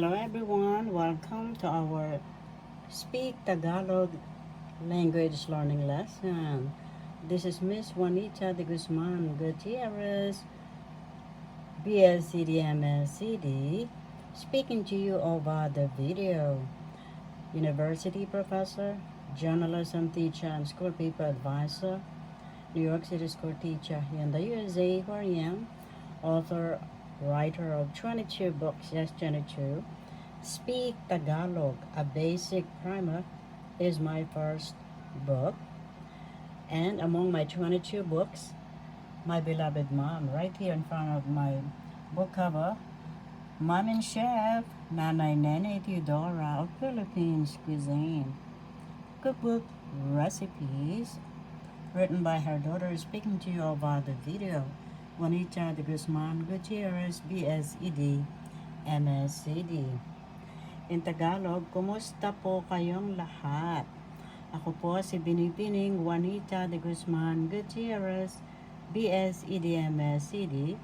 Hello everyone, welcome to our Speak Tagalog language learning lesson. This is Miss Juanita de Guzman Gutierrez, BSCD speaking to you over the video. University professor, journalism teacher, and school paper advisor, New York City school teacher here in the USA where I am, author, writer of 22 books, yes 22. Speak Tagalog, a basic primer, is my first book. And among my 22 books, my beloved mom, right here in front of my book cover, Mom and Chef, Nanay Nene Theodora of Philippines Cuisine. Cookbook recipes, written by her daughter, speaking to you about the video. Juanita de Guzman Gutierrez, BSED, MSCD. In Tagalog, kumusta po kayong lahat? Ako po si Binibining Juanita de Guzman Gutierrez, BSEDMSCD,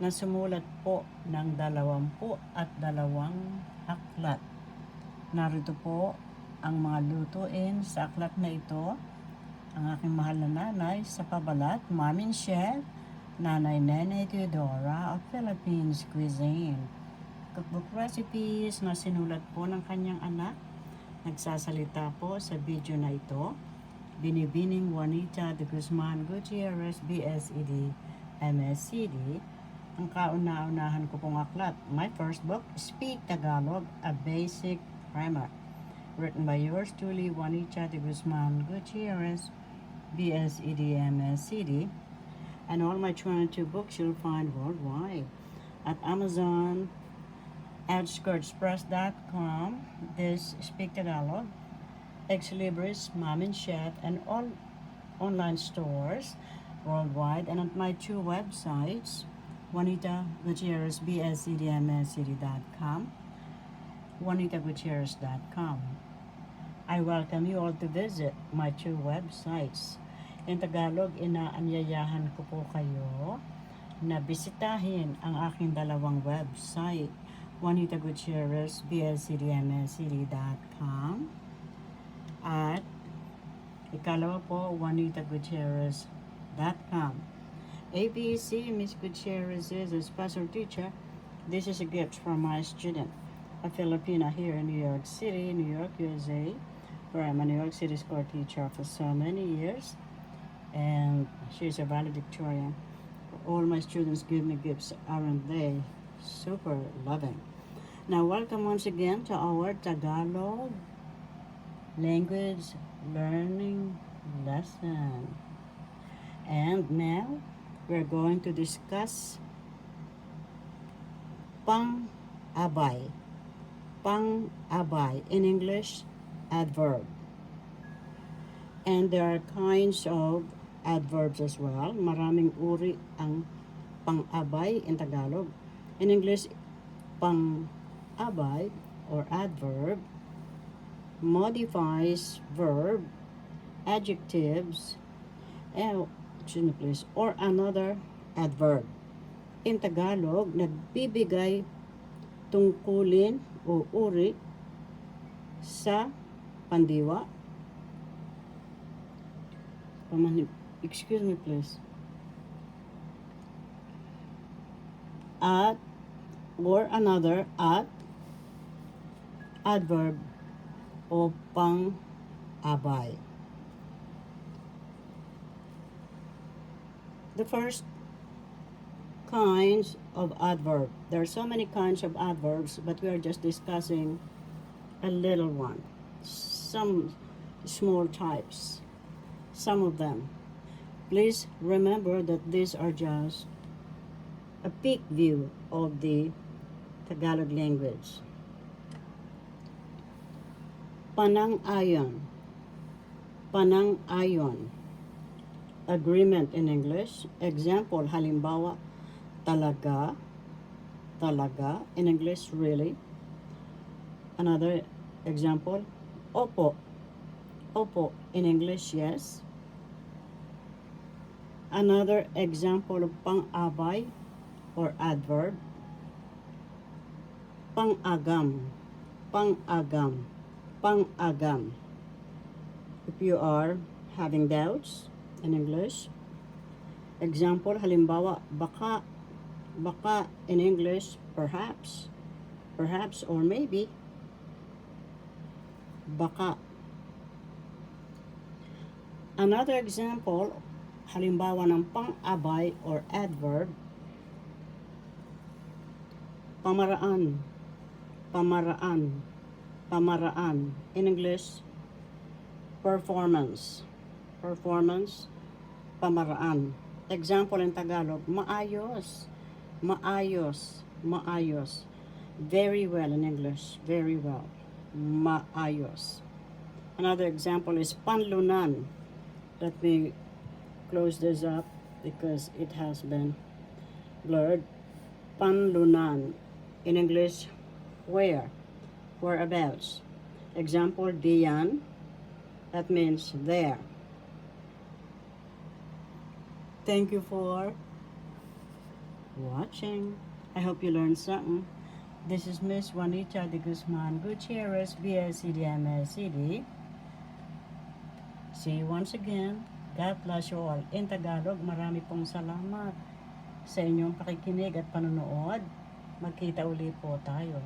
na sumulat po ng 22 aklat. Narito po ang mga lutuin sa aklat na ito. Ang aking mahal na nanay sa pabalat, Mom and Chef, Nanay Nene Theodora of Philippines Cuisine. Cookbook recipes na sinulat po ng kanyang anak. Nagsasalita po sa video na ito. Binibining Juanita de Guzman Gutierrez, BSED, MSCD. Ang kauna-unahan ko pong aklat. My first book, Speak Tagalog, a Basic Primer. Written by yours truly, Juanita de Guzman Gutierrez, BSED, MSCD. And all my 22 books you'll find worldwide. At Amazon, outskirtspress.com, this Speak Tagalog, Ex Libris, Mom and Chef, and all online stores worldwide, and at my two websites, Juanita Gutierrez, bscdmscd.com, juanitagutierrez.com. I welcome you all to visit my two websites. In Tagalog, inaanyayahan ko po kayo na bisitahin ang aking dalawang website, Juanita Gutierrez, bscdmscd.com, at ikalawa po, juanitagutierrez.com. ABC, Miss Gutierrez is a special teacher. This is a gift from my student, a Filipina here in New York City, New York, USA, where I'm a New York City school teacher for so many years, and she's a valedictorian. All my students give me gifts, aren't they? Super loving. Now, welcome once again to our Tagalog language learning lesson. And now, we're going to discuss pang-abay. Pang-abay, in English, adverb. And there are kinds of adverbs as well. Maraming uri ang pang-abay in Tagalog. In English, pang-abay or adverb modifies verb, adjectives, or another adverb. In Tagalog, nagbibigay tungkulin o uri sa pandiwa. Excuse me please. At or another at adverb o pang-abay. The first kinds of adverb. There are so many kinds of adverbs, but we are just discussing a little one. Some small types. Some of them. Please remember that these are just a peek view of the Tagalog language. Panang-ayon. Panang-ayon. Agreement in English. Example, halimbawa, talaga. Talaga. In English, really. Another example, opo. Opo. In English, yes. Another example of pang-abay or adverb, pang-agam, pang-agam, pang-agam. If you are having doubts in English, example, halimbawa, baka, baka in English, perhaps, perhaps or maybe, baka. Another example, halimbawa ng pang-abay or adverb, pamaraan, pamaraan, pamaraan. In English, performance, performance, pamaraan. Example in Tagalog, maayos, maayos, maayos. Very well in English, very well, maayos. Another example is panlunan. Let me close this up because it has been blurred. Panlunan. In English, where? Whereabouts. Example, diyan. That means there. Thank you for watching. I hope you learned something. This is Miss Juanita de Guzman Gutierrez, BSCD, MSCD. See you once again. God bless you all. In Tagalog, marami pong salamat sa inyong pakikinig at panonood. Magkita uli po tayo.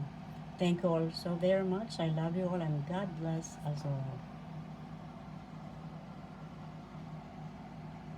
Thank you all so very much. I love you all and God bless us all.